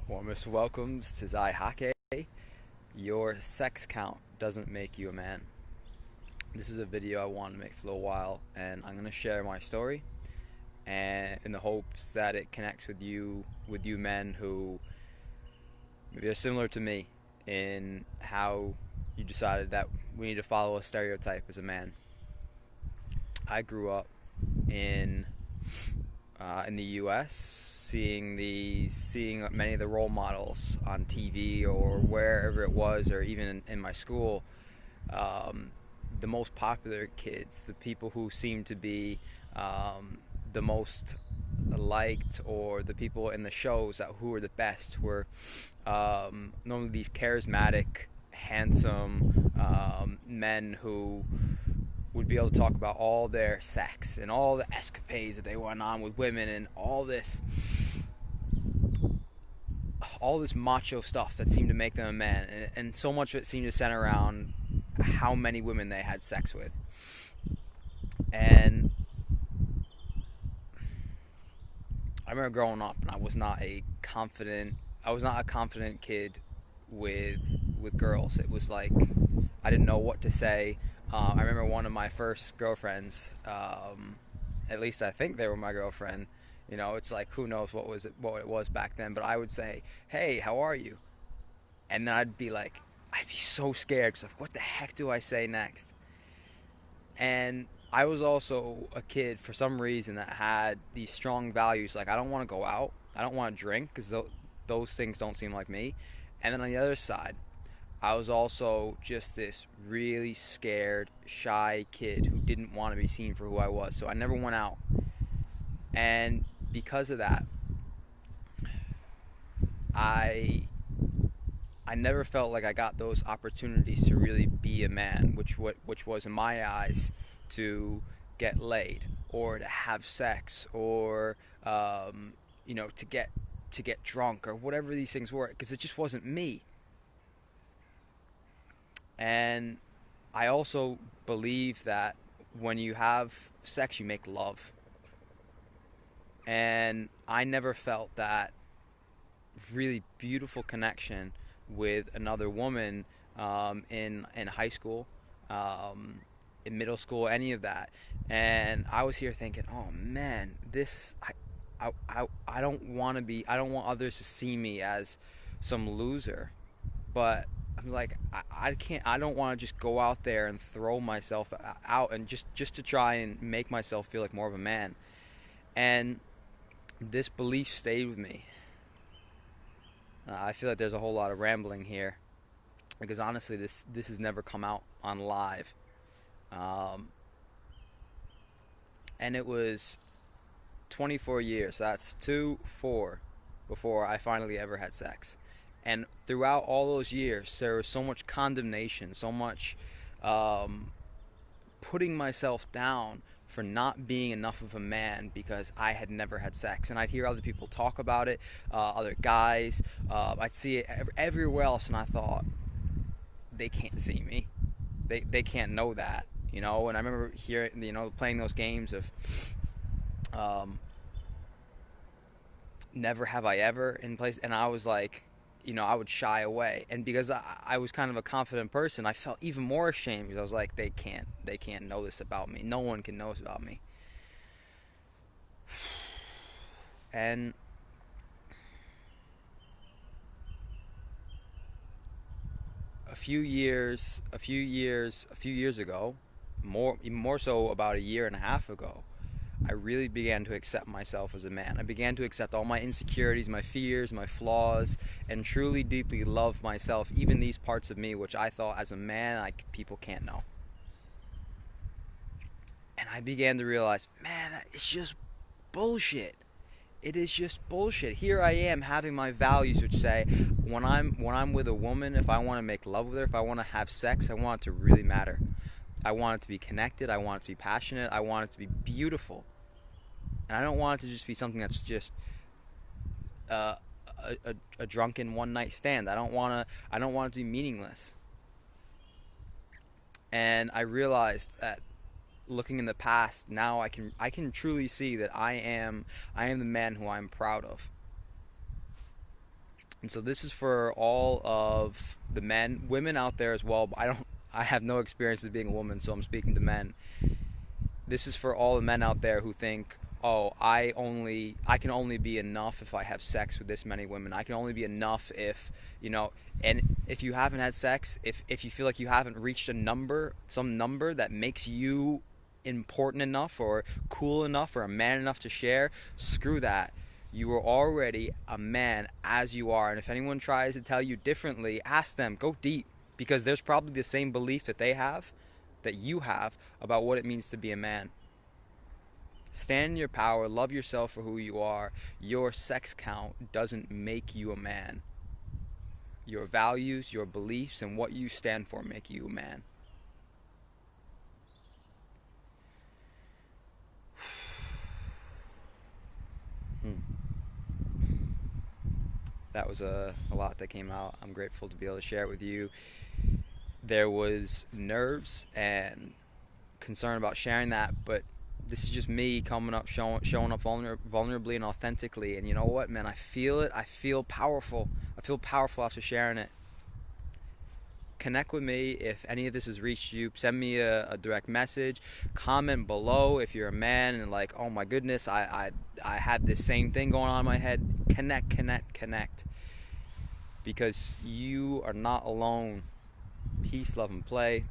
Warmest welcomes to Zai Hake. Your sex count doesn't make you a man. This is a video I wanted to make for a little while, and I'm gonna share my story, and in the hopes that it connects with you men who maybe are similar to me in how you decided that we need to follow a stereotype as a man. I grew up in in the U.S. Seeing many of the role models on TV or wherever it was, or even in my school, um, the most popular kids, the people who seemed to be the most liked, or the people in the shows that who were the best, were normally these charismatic, handsome men who would be able to talk about all their sex and all the escapades that they went on with women and all this macho stuff that seemed to make them a man, and so much of it seemed to center around how many women they had sex with. And I remember growing up, and I was not a confident kid with girls. It was like I didn't know what to say. I remember one of my first girlfriends. At least I think they were my girlfriend. You know, it's like who knows what it was back then. But I would say, "Hey, how are you?" And then I'd be so scared because what the heck do I say next? And I was also a kid for some reason that had these strong values. Like I don't want to go out, I don't want to drink because those things don't seem like me. And then on the other side, I was also just this really scared, shy kid who didn't want to be seen for who I was. So I never went out. And because of that, I I never felt like I got those opportunities to really be a man, which was in my eyes to get laid or to have sex or to get drunk or whatever these things were, because it just wasn't me. And I also believe that when you have sex, you make love. And I never felt that really beautiful connection with another woman in high school, in middle school, any of that. And I was here thinking, oh man, I don't want to be. I don't want others to see me as some loser. But I'm like, I can't. I don't want to just go out there and throw myself out and just to try and make myself feel like more of a man. And this belief stayed with me. I feel like there's a whole lot of rambling here because honestly, this has never come out on live, um, and it was 24 years. So that's 2, 4 before I finally ever had sex. And throughout all those years, there was so much condemnation, so much um, putting myself down for not being enough of a man because I had never had sex. And I'd hear other people talk about it, other guys. I'd see it everywhere else, and I thought, they can't see me. They can't know that, you know. And I remember hearing, playing those games of um, never have I ever in place, and I was like, I would shy away. And because I was kind of a confident person, I felt even more ashamed because I was like, they can't know this about me. No one can know this about me. And a few years ago, more so about a year and a half ago, I really began to accept myself as a man. I began to accept all my insecurities, my fears, my flaws, and truly deeply love myself, even these parts of me which I thought as a man people can't know. And I began to realize, man, it's just bullshit. It is just bullshit. Here I am having my values which say when I'm with a woman, if I want to make love with her, if I want to have sex, I want it to really matter. I want it to be connected. I want it to be passionate. I want it to be beautiful. And I don't want it to just be something that's just uh, a drunken one night stand. I don't want it to be meaningless. And I realized that looking in the past, now I can truly see that I am the man who I'm proud of. And so this is for all of the men, women out there as well. But I have no experience as being a woman, so I'm speaking to men. This is for all the men out there who think, oh, I can only be enough if I have sex with this many women. I can only be enough if, and if you haven't had sex, if you feel like you haven't reached some number that makes you important enough or cool enough or a man enough to share, screw that. You are already a man as you are. And if anyone tries to tell you differently, ask them, go deep, because there's probably the same belief that they have, that you have, about what it means to be a man. Stand in your power, love yourself for who you are. Your sex count doesn't make you a man. Your values, your beliefs, and what you stand for make you a man. That was a lot that came out. I'm grateful to be able to share it with you. There was nerves and concern about sharing that, but this is just me coming up, showing up vulnerably and authentically. And you know what, man? I feel it. I feel powerful. I feel powerful after sharing it. Connect with me if any of this has reached you. Send me a direct message. Comment below if you're a man and like, oh my goodness, I had this same thing going on in my head. Connect. Because you are not alone. Peace, love, and play.